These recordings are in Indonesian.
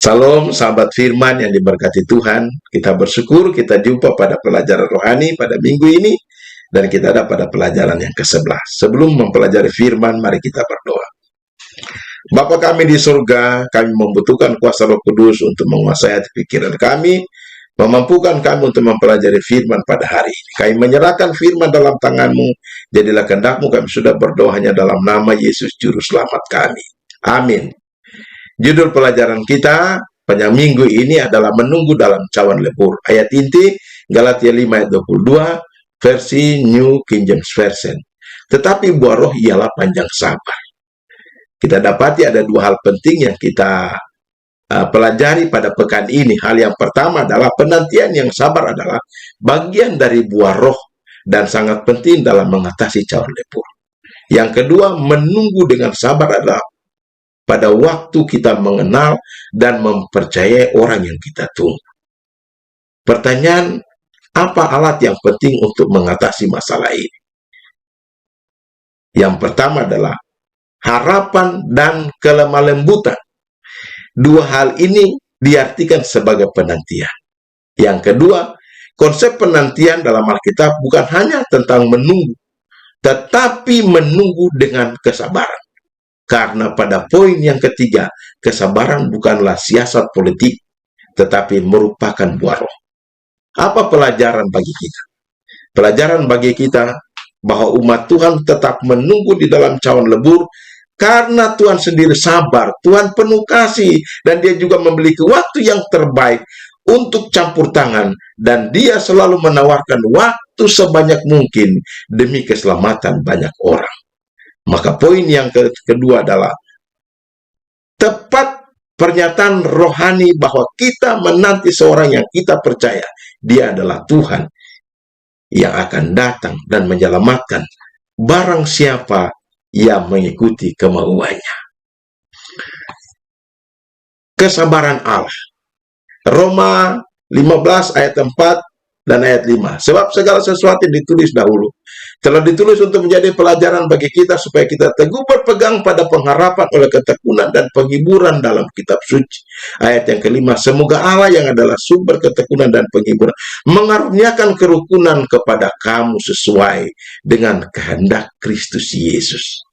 Salam sahabat firman yang diberkati Tuhan. Kita bersyukur kita jumpa pada pelajaran rohani pada minggu ini. Dan kita ada pada pelajaran yang ke-11. Sebelum mempelajari firman, mari kita berdoa. Bapa kami di surga, kami membutuhkan kuasa Roh Kudus untuk menguasai hati pikiran kami, memampukan kami untuk mempelajari firman pada hari ini. Kami menyerahkan firman dalam tangan-Mu, jadilah kehendak-Mu. Kami sudah berdoa hanya dalam nama Yesus Juru Selamat kami. Amin. Judul pelajaran kita pada minggu ini adalah menunggu dalam cawan lebur. Ayat inti Galatia 5 ayat 22 versi New King James Version. Tetapi buah roh ialah panjang sabar. Kita dapati ada dua hal penting yang kita pelajari pada pekan ini. Hal yang pertama adalah penantian yang sabar adalah bagian dari buah roh dan sangat penting dalam mengatasi cawan lebur. Yang kedua, menunggu dengan sabar adalah pada waktu kita mengenal dan mempercayai orang yang kita tunggu. Pertanyaan, apa alat yang penting untuk mengatasi masalah ini? Yang pertama adalah harapan dan kelemah lembutan. Dua hal ini diartikan sebagai penantian. Yang kedua, konsep penantian dalam Alkitab bukan hanya tentang menunggu, tetapi menunggu dengan kesabaran. Karena pada poin yang ketiga, kesabaran bukanlah siasat politik, tetapi merupakan buah roh. Apa pelajaran bagi kita? Pelajaran bagi kita bahwa umat Tuhan tetap menunggu di dalam cawan lebur, karena Tuhan sendiri sabar, Tuhan penuh kasih, dan Dia juga memiliki waktu yang terbaik untuk campur tangan, dan Dia selalu menawarkan waktu sebanyak mungkin demi keselamatan banyak orang. Maka poin yang kedua adalah tepat pernyataan rohani bahwa kita menanti seorang yang kita percaya Dia adalah Tuhan yang akan datang dan menyelamatkan barang siapa yang mengikuti kemauannya. Kesabaran Allah. Roma 15 ayat 4 dan ayat 5. Sebab segala sesuatu ditulis dahulu telah ditulis untuk menjadi pelajaran bagi kita supaya kita teguh berpegang pada pengharapan oleh ketekunan dan penghiburan dalam kitab suci. Ayat yang kelima, semoga Allah yang adalah sumber ketekunan dan penghiburan mengaruniakan kerukunan kepada kamu sesuai dengan kehendak Kristus Yesus.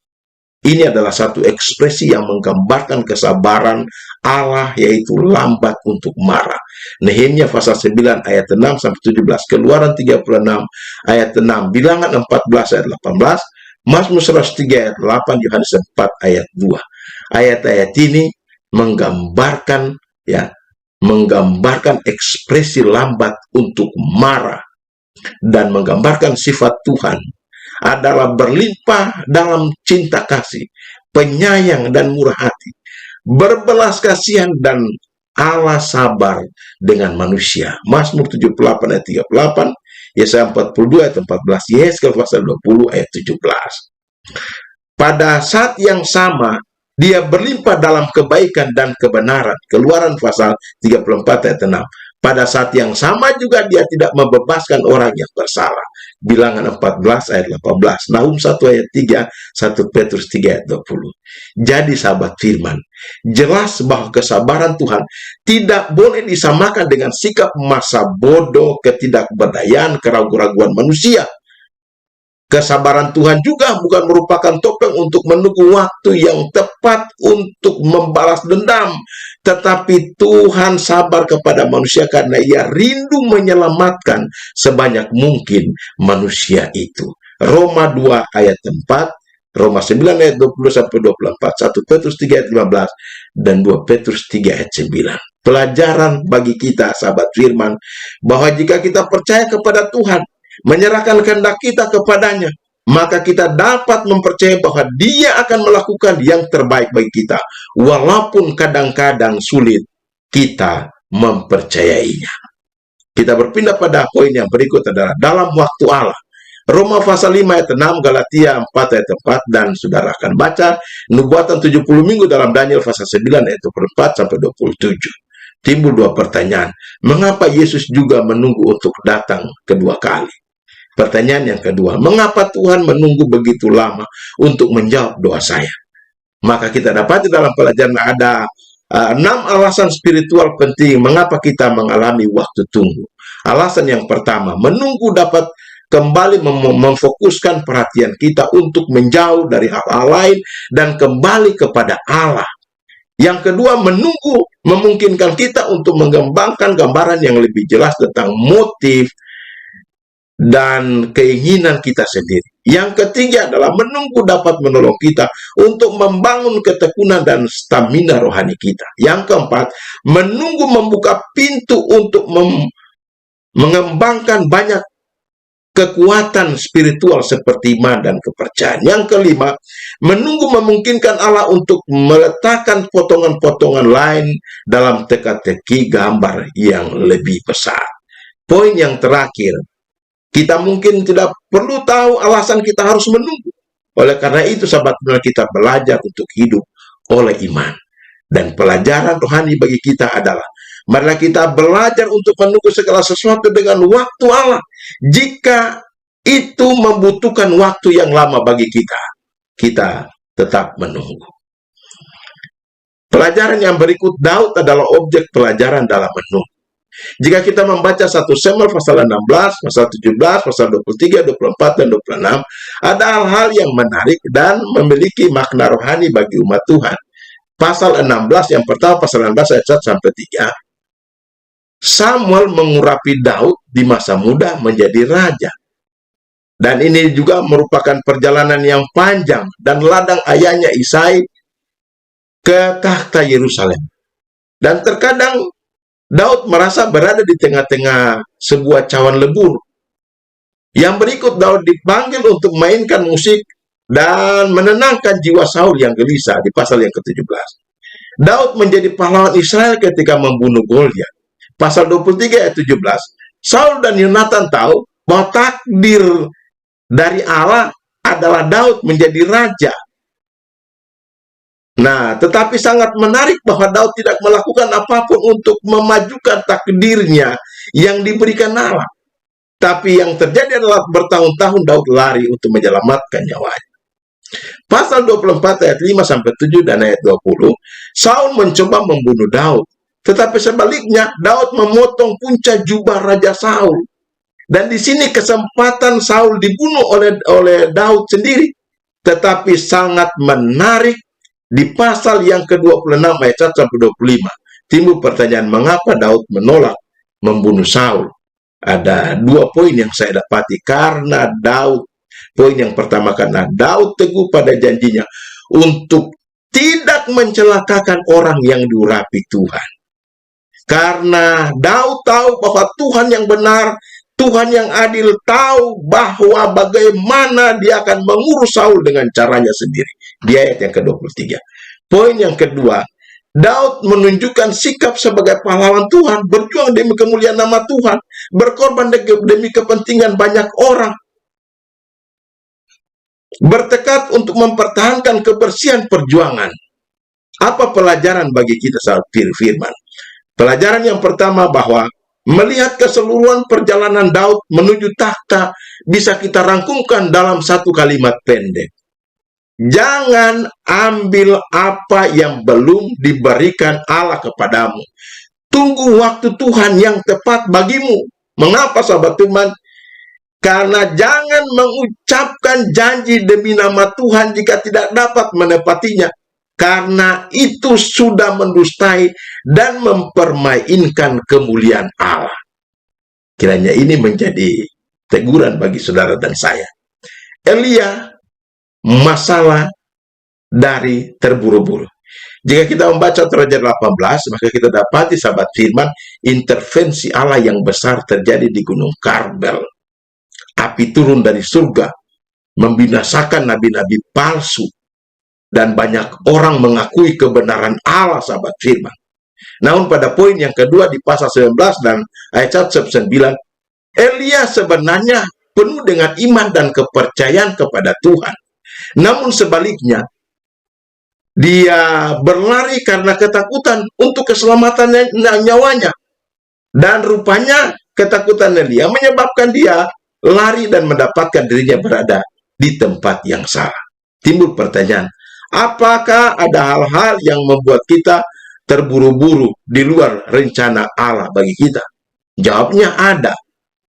Ini adalah satu ekspresi yang menggambarkan kesabaran Allah, yaitu lambat untuk marah. Nehemia pasal 9 ayat 6 sampai 17, Keluaran 36 ayat 6, Bilangan 14 ayat 18, Mazmur 103 ayat 8, Yohanes 4 ayat 2. Ayat-ayat ini menggambarkan ekspresi lambat untuk marah dan menggambarkan sifat Tuhan adalah berlimpah dalam cinta kasih, penyayang dan murah hati, berbelas kasihan, dan Allah sabar dengan manusia. Mazmur 78 ayat 38, Yesaya 42 ayat 14, Yesaya pasal 20 ayat 17. Pada saat yang sama, Dia berlimpah dalam kebaikan dan kebenaran. Keluaran pasal 34 ayat 6. Pada saat yang sama juga Dia tidak membebaskan orang yang bersalah. Bilangan 14 ayat 18, Nahum 1 ayat 3, 1 Petrus 3 ayat 20. Jadi sahabat firman, jelas bahwa kesabaran Tuhan tidak boleh disamakan dengan sikap masa bodoh, ketidakberdayaan, keraguan-raguan manusia. Kesabaran Tuhan juga bukan merupakan topeng untuk menunggu waktu yang tepat untuk membalas dendam. Tetapi Tuhan sabar kepada manusia karena Ia rindu menyelamatkan sebanyak mungkin manusia itu. Roma 2 ayat 4, Roma 9 ayat 20-24, 1 Petrus 3 ayat 15, dan 2 Petrus 3 ayat 9. Pelajaran bagi kita sahabat firman, bahwa jika kita percaya kepada Tuhan, menyerahkan kehendak kita kepadanya, maka kita dapat mempercayai bahwa Dia akan melakukan yang terbaik bagi kita, walaupun kadang-kadang sulit kita mempercayainya. Kita berpindah pada poin yang berikut adalah dalam waktu Allah. Roma pasal 5 ayat 6, Galatia 4 ayat 4, dan saudara akan baca nubuatan 70 minggu dalam Daniel pasal 9 ayat 24 sampai 27. Timbul dua pertanyaan. Mengapa Yesus juga menunggu untuk datang kedua kali? Pertanyaan yang kedua, mengapa Tuhan menunggu begitu lama untuk menjawab doa saya? Maka kita dapat dalam pelajaran ada 6 alasan spiritual penting mengapa kita mengalami waktu tunggu. Alasan yang pertama, menunggu dapat kembali memfokuskan perhatian kita untuk menjauh dari hal-hal lain dan kembali kepada Allah. Yang kedua, menunggu memungkinkan kita untuk mengembangkan gambaran yang lebih jelas tentang motif dan keinginan kita sendiri. Yang ketiga adalah menunggu dapat menolong kita untuk membangun ketekunan dan stamina rohani kita. Yang keempat, menunggu membuka pintu untuk mengembangkan banyak kekuatan spiritual seperti iman dan kepercayaan. Yang kelima, menunggu memungkinkan Allah untuk meletakkan potongan-potongan lain dalam teka-teki gambar yang lebih besar. Poin yang terakhir, kita mungkin tidak perlu tahu alasan kita harus menunggu. Oleh karena itu, sahabat benar, kita belajar untuk hidup oleh iman. Dan pelajaran rohani bagi kita adalah, marilah kita belajar untuk menunggu segala sesuatu dengan waktu Allah. Jika itu membutuhkan waktu yang lama bagi kita, kita tetap menunggu. Pelajaran yang berikut, Daud adalah objek pelajaran dalam menunggu. Jika kita membaca 1 Samuel pasal 16, pasal 17, pasal 23, 24, dan 26, ada hal-hal yang menarik dan memiliki makna rohani bagi umat Tuhan. Pasal 16 yang pertama, pasal 16 ayat 1 sampai 3. Samuel mengurapi Daud di masa muda menjadi raja. Dan ini juga merupakan perjalanan yang panjang dan ladang ayahnya Isai ke takhta Yerusalem. Dan terkadang Daud merasa berada di tengah-tengah sebuah cawan lebur. Yang berikut, Daud dipanggil untuk mainkan musik dan menenangkan jiwa Saul yang gelisah di pasal yang ke-17. Daud menjadi pahlawan Israel ketika membunuh Goliat. Pasal 23 ayat 17, Saul dan Yonatan tahu bahwa takdir dari Allah adalah Daud menjadi raja. Nah, tetapi sangat menarik bahwa Daud tidak melakukan apapun untuk memajukan takdirnya yang diberikan Allah. Tapi yang terjadi adalah bertahun-tahun Daud lari untuk menyelamatkan nyawanya. Pasal 24 ayat 5 sampai 7 dan ayat 20, Saul mencoba membunuh Daud. Tetapi sebaliknya, Daud memotong punca jubah Raja Saul. Dan di sini kesempatan Saul dibunuh oleh Daud sendiri. Tetapi sangat menarik, di pasal yang ke-26 ayat 1 sampai 25, timbul pertanyaan mengapa Daud menolak membunuh Saul. Ada 2 poin yang saya dapati. Karena Daud, poin yang pertama, karena Daud teguh pada janjinya untuk tidak mencelakakan orang yang diurapi Tuhan. Karena Daud tahu bahwa Tuhan yang benar, Tuhan yang adil, tahu bahwa bagaimana dia akan mengurus Saul dengan caranya sendiri. Di ayat yang ke-23. Poin yang kedua, Daud menunjukkan sikap sebagai pahlawan Tuhan, berjuang demi kemuliaan nama Tuhan, berkorban demi kepentingan banyak orang, bertekad untuk mempertahankan kebersihan perjuangan. Apa pelajaran bagi kita saat firman? Pelajaran yang pertama, bahwa melihat keseluruhan perjalanan Daud menuju takhta bisa kita rangkumkan dalam satu kalimat pendek. Jangan ambil apa yang belum diberikan Allah kepadamu. Tunggu waktu Tuhan yang tepat bagimu. Mengapa, sahabat Tuhan? Karena jangan mengucapkan janji demi nama Tuhan jika tidak dapat menepatinya. Karena itu sudah mendustai dan mempermainkan kemuliaan Allah. Kiranya ini menjadi teguran bagi saudara dan saya. Elia, masalah dari terburu-buru. Jika kita membaca Raja 18, maka kita dapati, sahabat firman, intervensi Allah yang besar terjadi di Gunung Karmel. Api turun dari surga, membinasakan nabi-nabi palsu, dan banyak orang mengakui kebenaran Allah, sahabat firman. Namun pada poin yang kedua di pasal 19 dan ayat 9, Elia sebenarnya penuh dengan iman dan kepercayaan kepada Tuhan. Namun sebaliknya, dia berlari karena ketakutan untuk keselamatan nyawanya. Dan rupanya ketakutan Elia menyebabkan dia lari dan mendapatkan dirinya berada di tempat yang salah. Timbul pertanyaan, apakah ada hal-hal yang membuat kita terburu-buru di luar rencana Allah bagi kita? Jawabnya ada.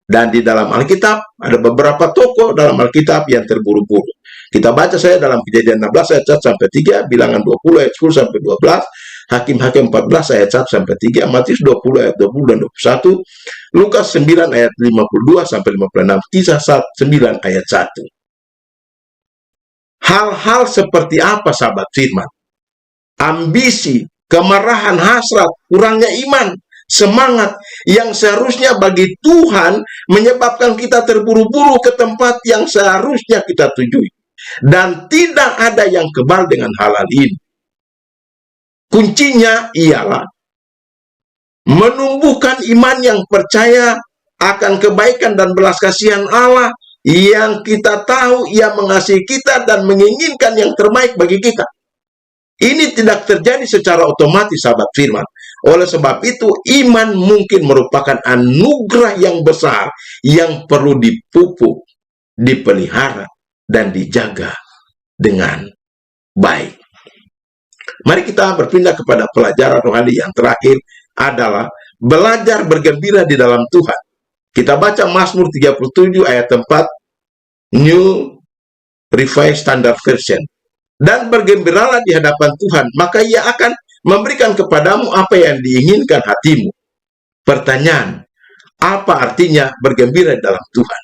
Dan di dalam Alkitab, ada beberapa tokoh dalam Alkitab yang terburu-buru. Kita baca saya dalam Kejadian 16 ayat 1 sampai 3, Bilangan 20 ayat 10 sampai 12, Hakim-Hakim 14 ayat 1 sampai 3, Matius 20 ayat 20 dan 21, Lukas 9 ayat 52 sampai 56, Kisah 9 ayat 1. Hal-hal seperti apa sahabat firman? Ambisi, kemarahan, hasrat, kurangnya iman, semangat yang seharusnya bagi Tuhan menyebabkan kita terburu-buru ke tempat yang seharusnya kita tujui. Dan tidak ada yang kebal dengan hal-hal ini. Kuncinya ialah menumbuhkan iman yang percaya akan kebaikan dan belas kasihan Allah yang kita tahu Ia mengasihi kita dan menginginkan yang terbaik bagi kita. Ini tidak terjadi secara otomatis sahabat firman. Oleh sebab itu, iman mungkin merupakan anugerah yang besar yang perlu dipupuk, dipelihara, dan dijaga dengan baik. Mari kita berpindah kepada pelajaran rohani yang terakhir adalah belajar bergembira di dalam Tuhan. Kita baca Mazmur 37 ayat 4, New Revised Standard Version. Dan bergembiralah di hadapan Tuhan, maka Ia akan memberikan kepadamu apa yang diinginkan hatimu. Pertanyaan, apa artinya bergembira dalam Tuhan?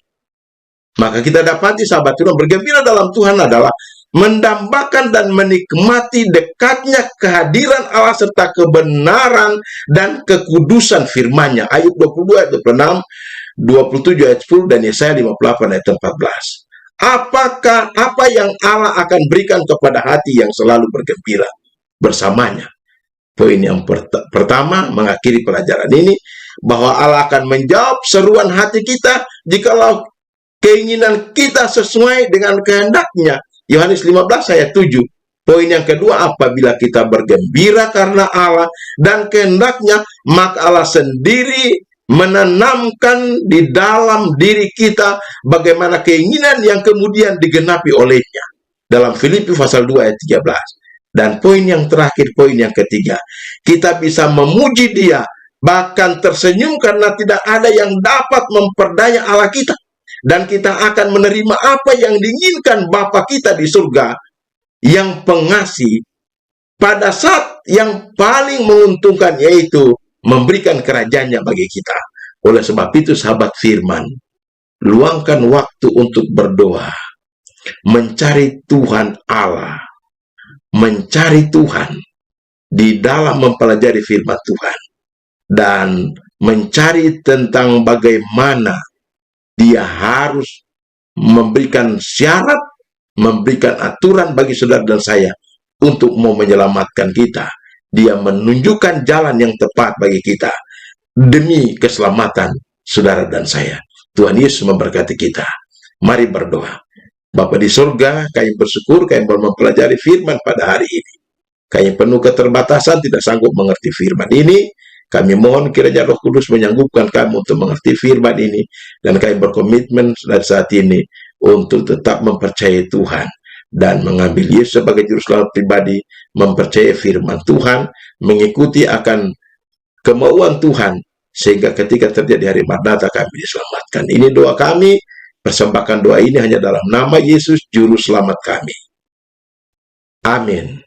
Maka kita dapati sahabat Tuhan, bergembira dalam Tuhan adalah mendambakan dan menikmati dekatnya kehadiran Allah serta kebenaran dan kekudusan firman-Nya. Ayub 22 ayat 26, 27 ayat 10 dan Yesaya 58 ayat 14. Apakah apa yang Allah akan berikan kepada hati yang selalu bergembira bersamanya? Poin yang pertama mengakhiri pelajaran ini, bahwa Allah akan menjawab seruan hati kita jikalau keinginan kita sesuai dengan kehendak-Nya. Yohanes 15 ayat 7. Poin yang kedua, apabila kita bergembira karena Allah dan kehendak-Nya, maka Allah sendiri menanamkan di dalam diri kita bagaimana keinginan yang kemudian digenapi olehnya. Dalam Filipi pasal 2 ayat 13. Dan poin yang terakhir, poin yang ketiga, kita bisa memuji Dia, bahkan tersenyum karena tidak ada yang dapat memperdaya Allah kita. Dan kita akan menerima apa yang diinginkan Bapa kita di surga, yang pengasih, pada saat yang paling menguntungkan, yaitu memberikan kerajaan-Nya bagi kita. Oleh sebab itu sahabat firman, luangkan waktu untuk berdoa, mencari Tuhan Allah, mencari Tuhan di dalam mempelajari firman Tuhan, dan mencari tentang bagaimana Dia harus memberikan syarat, memberikan aturan bagi saudara dan saya untuk mau menyelamatkan kita. Dia menunjukkan jalan yang tepat bagi kita demi keselamatan saudara dan saya. Tuhan Yesus memberkati kita. Mari berdoa. Bapa di surga, kami bersyukur kami boleh mempelajari firman pada hari ini. Kami penuh keterbatasan, tidak sanggup mengerti firman ini. Kami mohon kiranya Roh Kudus menyanggupkan kami untuk mengerti firman ini. Dan kami berkomitmen dari saat ini untuk tetap mempercayai Tuhan. Dan mengambil Yesus sebagai juru selamat pribadi, mempercayai firman Tuhan, mengikuti akan kemauan Tuhan, sehingga ketika terjadi hari Maranatha kami diselamatkan. Ini doa kami. Persembahkan doa ini hanya dalam nama Yesus, Juru Selamat kami. Amin.